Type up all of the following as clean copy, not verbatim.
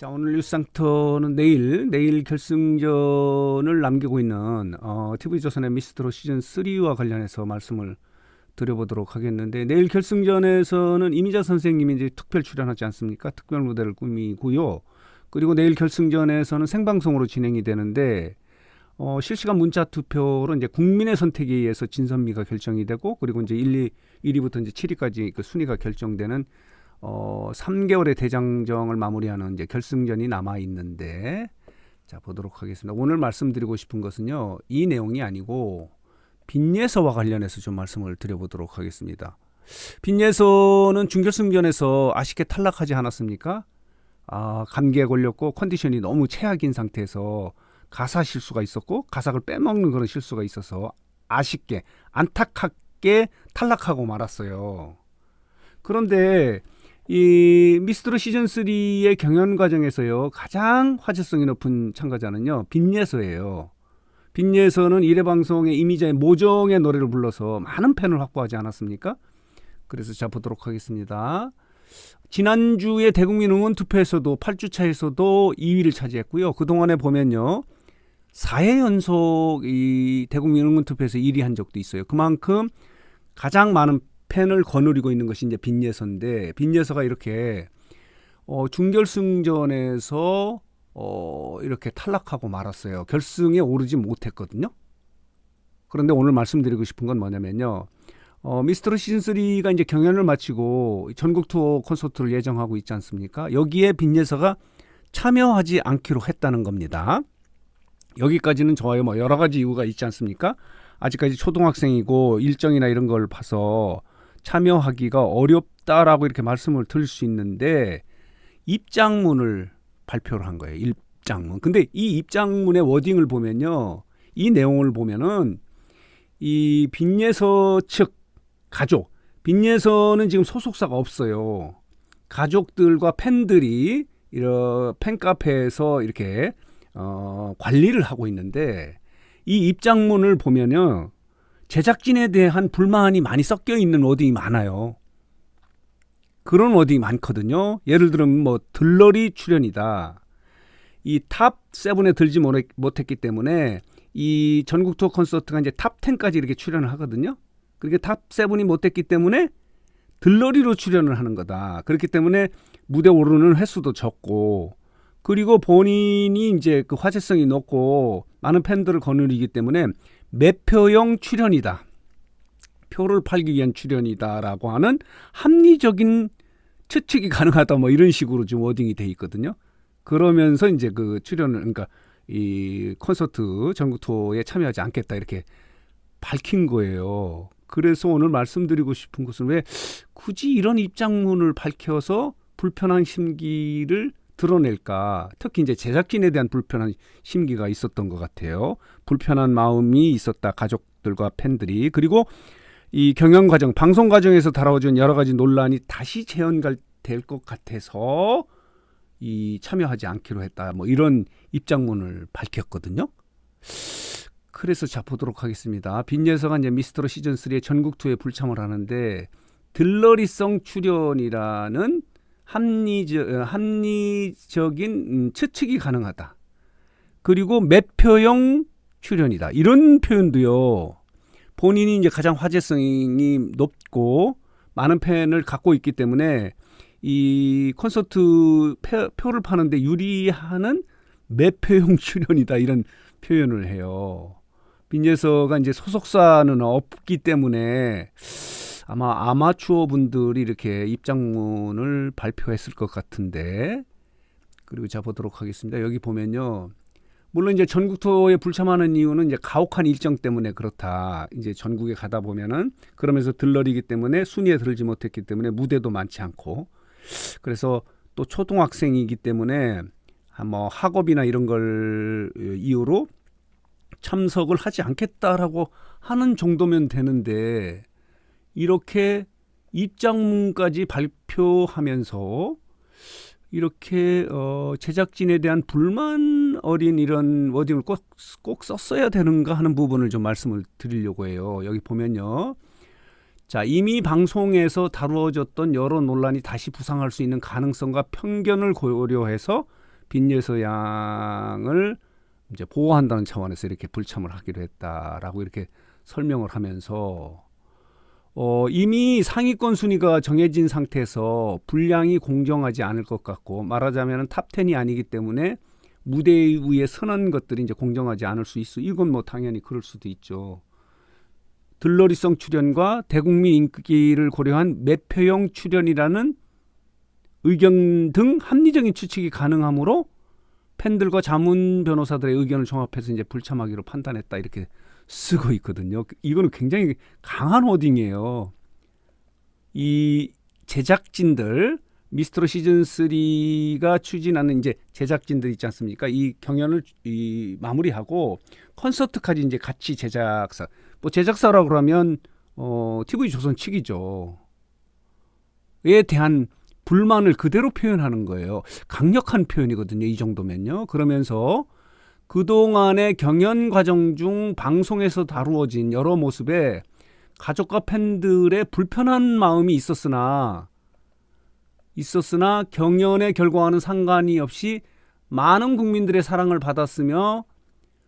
자, 오늘 뉴스상터는 내일 결승전을 남기고 있는 TV조선의 미스트롯 시즌 3와 관련해서 말씀을 드려보도록 하겠는데, 내일 결승전에서는 이미자 선생님이 이제 특별 출연하지 않습니까? 특별 무대를 꾸미고요. 그리고 내일 결승전에서는 생방송으로 진행이 되는데, 실시간 문자 투표로 이제 국민의 선택에 의해서 진선미가 결정이 되고, 그리고 이제 1위부터 이제 7위까지 그 순위가 결정되는 3개월의 대장정을 마무리하는 이제 결승전이 남아 있는데, 자, 보도록 하겠습니다. 오늘 말씀드리고 싶은 것은요, 이 내용이 아니고 빈예서와 관련해서 좀 말씀을 드려보도록 하겠습니다. 빈예서는 준결승전에서 아쉽게 탈락하지 않았습니까? 감기에 걸렸고 컨디션이 너무 최악인 상태에서 가사 실수가 있었고 가삭을 빼먹는 그런 실수가 있어서 아쉽게 안타깝게 탈락하고 말았어요. 그런데 이 미스트롯 시즌 3의 경연 과정에서요, 가장 화제성이 높은 참가자는요, 빈예서예요. 빈예서는 1회 방송에 이미자의 모정의 노래를 불러서 많은 팬을 확보하지 않았습니까? 그래서 자, 보도록 하겠습니다. 지난주에 대국민 응원 투표에서도 8주차에서도 2위를 차지했고요. 그동안에 보면요, 4회 연속 이 대국민 응원 투표에서 1위 한 적도 있어요. 그만큼 가장 많은 팬을 거느리고 있는 것이 이제 빈예서인데, 빈예서가 이렇게 준결승전에서 이렇게 탈락하고 말았어요. 결승에 오르지 못했거든요. 그런데 오늘 말씀드리고 싶은 건 뭐냐면요, 미스트롯 시즌 3가 이제 경연을 마치고 전국 투어 콘서트를 예정하고 있지 않습니까? 여기에 빈예서가 참여하지 않기로 했다는 겁니다. 여기까지는 좋아요. 뭐 여러 가지 이유가 있지 않습니까? 아직까지 초등학생이고 일정이나 이런 걸 봐서 참여하기가 어렵다라고 이렇게 말씀을 드릴 수 있는데, 입장문을 발표를 한 거예요. 입장문. 근데 이 입장문의 워딩을 보면요, 이 내용을 보면은 이 빈예서 측 가족, 빈예서는 지금 소속사가 없어요. 가족들과 팬들이 이런 팬카페에서 이렇게 관리를 하고 있는데, 이 입장문을 보면요, 제작진에 대한 불만이 많이 섞여 있는 워딩이 많아요. 그런 워딩이 많거든요. 예를 들면 뭐 들러리 출연이다. 이 탑 7에 들지 못했기 때문에 이 전국 투어 콘서트가 이제 탑 10까지 이렇게 출연을 하거든요. 그렇게 탑 7이 못했기 때문에 들러리로 출연을 하는 거다. 그렇기 때문에 무대 오르는 횟수도 적고, 그리고 본인이 이제 그 화제성이 높고 많은 팬들을 거느리기 때문에 매표용 출연이다. 표를 팔기 위한 출연이다라고 하는 합리적인 추측이 가능하다. 뭐 이런 식으로 좀 워딩이 돼 있거든요. 그러면서 이제 그 출연을, 그러니까 이 콘서트 전국 투어에 참여하지 않겠다 이렇게 밝힌 거예요. 그래서 오늘 말씀드리고 싶은 것은, 왜 굳이 이런 입장문을 밝혀서 불편한 심기를 드러낼까? 특히 이제 제작진에 대한 불편한 심기가 있었던 것 같아요. 불편한 마음이 있었다, 가족들과 팬들이. 그리고 이 경영 과정, 방송 과정에서 다뤄진 여러 가지 논란이 다시 재연될 것 같아서 이 참여하지 않기로 했다. 뭐 이런 입장문을 밝혔거든요. 그래서 자, 보도록 하겠습니다. 빈예서가 이제 미스트롯 시즌 3의 전국 투어에 불참을 하는데, 들러리성 출연이라는 합리적인 추측이 가능하다. 그리고 매표용 출연이다. 이런 표현도요, 본인이 이제 가장 화제성이 높고 많은 팬을 갖고 있기 때문에 이 콘서트 표를 파는데 유리하는 매표용 출연이다, 이런 표현을 해요. 빈예서가 이제 소속사는 없기 때문에 아마 아마추어 분들이 이렇게 입장문을 발표했을 것 같은데, 그리고 자, 보도록 하겠습니다. 여기 보면요, 물론 이제 전국 투어에 불참하는 이유는 이제 가혹한 일정 때문에 그렇다. 이제 전국에 가다 보면은 그러면서 들러리기 때문에 순위에 들지 못했기 때문에 무대도 많지 않고, 그래서 또 초등학생이기 때문에 뭐 학업이나 이런 걸 이유로 참석을 하지 않겠다라고 하는 정도면 되는데, 이렇게 입장문까지 발표하면서 이렇게 제작진에 대한 불만 어린 이런 워딩을 꼭 썼어야 되는가 하는 부분을 좀 말씀을 드리려고 해요. 여기 보면요, 자, 이미 방송에서 다루어졌던 여러 논란이 다시 부상할 수 있는 가능성과 편견을 고려해서 빈예서 양을 이제 보호한다는 차원에서 이렇게 불참을 하기로 했다라고 이렇게 설명을 하면서 이미 상위권 순위가 정해진 상태에서 분량이 공정하지 않을 것 같고, 말하자면 탑10이 아니기 때문에 무대 위에 서는 것들이 이제 공정하지 않을 수 있어. 이건 뭐 당연히 그럴 수도 있죠. 들러리성 출연과 대국민 인기를 고려한 매표형 출연이라는 의견 등 합리적인 추측이 가능하므로 팬들과 자문 변호사들의 의견을 종합해서 이제 불참하기로 판단했다, 이렇게 쓰고 있거든요. 이거는 굉장히 강한 워딩이에요. 이 제작진들, 미스트롯 시즌 3가 추진하는 이제 제작진들 있지 않습니까? 이 경연을 마무리하고 콘서트까지 이제 같이 제작사, 뭐 제작사라고 그러면 TV조선 측이죠. 에 대한 불만을 그대로 표현하는 거예요. 강력한 표현이거든요. 이 정도면요. 그러면서 그동안의 경연 과정 중 방송에서 다루어진 여러 모습에 가족과 팬들의 불편한 마음이 있었으나 경연의 결과와는 상관이 없이 많은 국민들의 사랑을 받았으며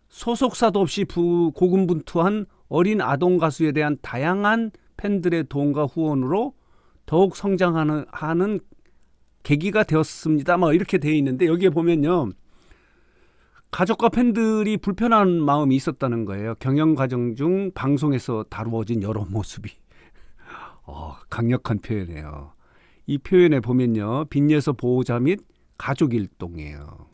소속사도 없이 고군분투한 어린 아동 가수에 대한 다양한 팬들의 도움과 후원으로 더욱 성장하는 계기가 되었습니다. 뭐 이렇게 되어 있는데, 여기에 보면요, 가족과 팬들이 불편한 마음이 있었다는 거예요. 경연 과정 중 방송에서 다루어진 여러 모습이. 강력한 표현이에요. 이 표현에 보면요, 빈예서 보호자 및 가족 일동이에요.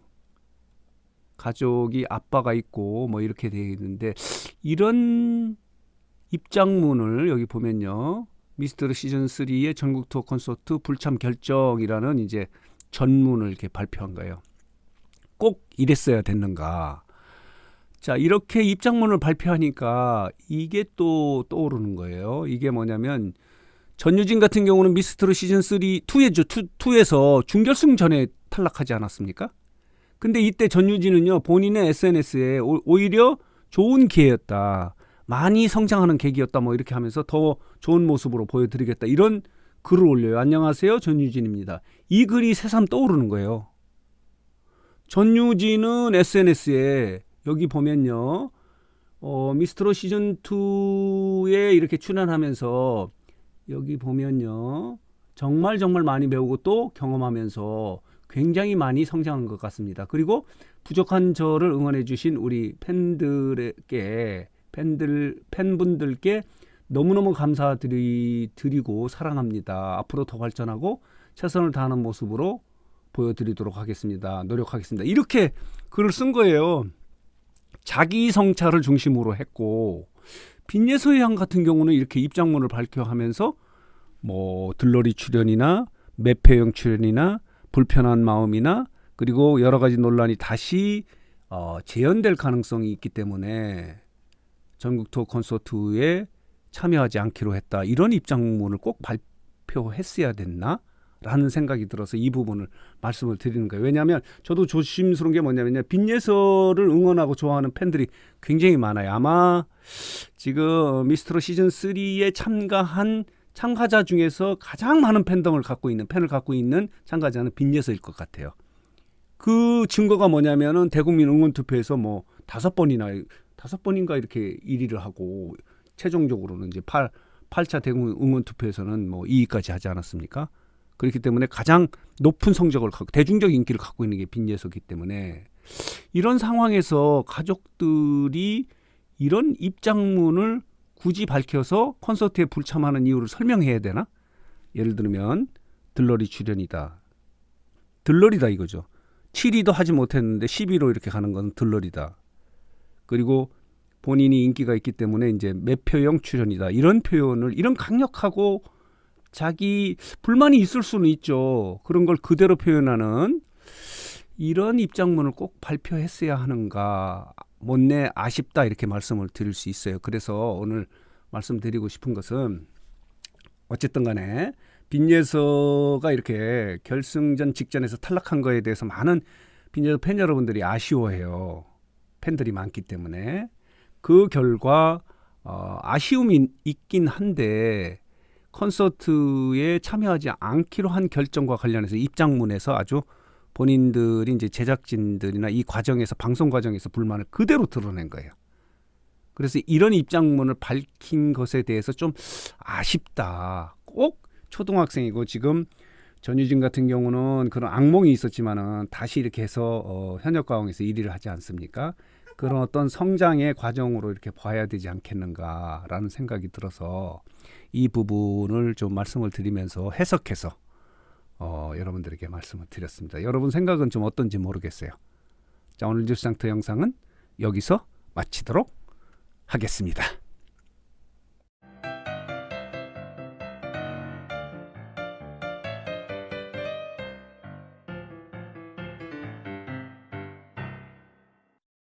가족이 아빠가 있고 뭐 이렇게 되어 있는데, 이런 입장문을 여기 보면요, 미스트롯 시즌 3의 전국 투어 콘서트 불참 결정이라는 이제 전문을 이렇게 발표한 거예요. 꼭 이랬어야 됐는가? 자, 이렇게 입장문을 발표하니까 이게 또 떠오르는 거예요. 이게 뭐냐면, 전유진 같은 경우는 미스트롯 시즌 2에서 준결승 전에 탈락하지 않았습니까? 근데 이때 전유진은요, 본인의 SNS에 오히려 좋은 기회였다, 많이 성장하는 계기였다, 뭐 이렇게 하면서 더 좋은 모습으로 보여드리겠다, 이런 글을 올려요. 안녕하세요, 전유진입니다. 이 글이 새삼 떠오르는 거예요. 전유진은 SNS에 여기 보면요, 미스트롯 시즌 2에 이렇게 출연하면서 여기 보면요, 정말 많이 배우고 또 경험하면서 굉장히 많이 성장한 것 같습니다. 그리고 부족한 저를 응원해 주신 우리 팬분들께 너무너무 감사드리고 사랑합니다. 앞으로 더 발전하고 최선을 다하는 모습으로 보여드리도록 하겠습니다. 노력하겠습니다. 이렇게 글을 쓴 거예요. 자기 성찰을 중심으로 했고, 빈예서 양 같은 경우는 이렇게 입장문을 발표하면서 뭐 들러리 출연이나 매표형 출연이나 불편한 마음이나 그리고 여러 가지 논란이 다시 재현될 가능성이 있기 때문에 전국 투어 콘서트에 참여하지 않기로 했다, 이런 입장문을 꼭 발표했어야 됐나? 라는 생각이 들어서 이 부분을 말씀을 드리는 거예요. 왜냐하면 저도 조심스러운 게 뭐냐면요, 빈예서를 응원하고 좋아하는 팬들이 굉장히 많아요. 아마 지금 미스트롯 시즌 3에 참가한 참가자 중에서 가장 많은 팬을 갖고 있는 참가자는 빈예서일 것 같아요. 그 증거가 뭐냐면은 대국민 응원투표에서 뭐 5번인가 이렇게 1위를 하고, 최종적으로는 이제 8차 대국민 응원투표에서는 뭐 2위까지 하지 않았습니까? 그렇기 때문에 가장 높은 성적을 갖고 대중적 인기를 갖고 있는 게 빈예서이기 때문에, 이런 상황에서 가족들이 이런 입장문을 굳이 밝혀서 콘서트에 불참하는 이유를 설명해야 되나? 예를 들면 들러리 출연이다, 들러리다 이거죠. 7위도 하지 못했는데 10위로 이렇게 가는 건 들러리다. 그리고 본인이 인기가 있기 때문에 이제 매표형 출연이다, 이런 표현을, 이런 강력하고 자기 불만이 있을 수는 있죠. 그런 걸 그대로 표현하는 이런 입장문을 꼭 발표했어야 하는가, 못내 아쉽다, 이렇게 말씀을 드릴 수 있어요. 그래서 오늘 말씀드리고 싶은 것은, 어쨌든 간에 빈예서가 이렇게 결승전 직전에서 탈락한 거에 대해서 많은 빈예서 팬 여러분들이 아쉬워해요. 팬들이 많기 때문에. 그 결과 아쉬움이 있긴 한데, 콘서트에 참여하지 않기로 한 결정과 관련해서 입장문에서 아주 본인들이 이제 제작진들이나 이 과정에서 방송 과정에서 불만을 그대로 드러낸 거예요. 그래서 이런 입장문을 밝힌 것에 대해서 좀 아쉽다. 꼭 초등학생이고 지금 전유진 같은 경우는 그런 악몽이 있었지만은 다시 이렇게 해서 현역가왕에서 1위를 하지 않습니까? 그런 어떤 성장의 과정으로 이렇게 봐야 되지 않겠는가라는 생각이 들어서 이 부분을 좀 말씀을 드리면서 해석해서 여러분들에게 말씀을 드렸습니다. 여러분 생각은 좀 어떤지 모르겠어요. 자, 오늘 뉴스장터 영상은 여기서 마치도록 하겠습니다.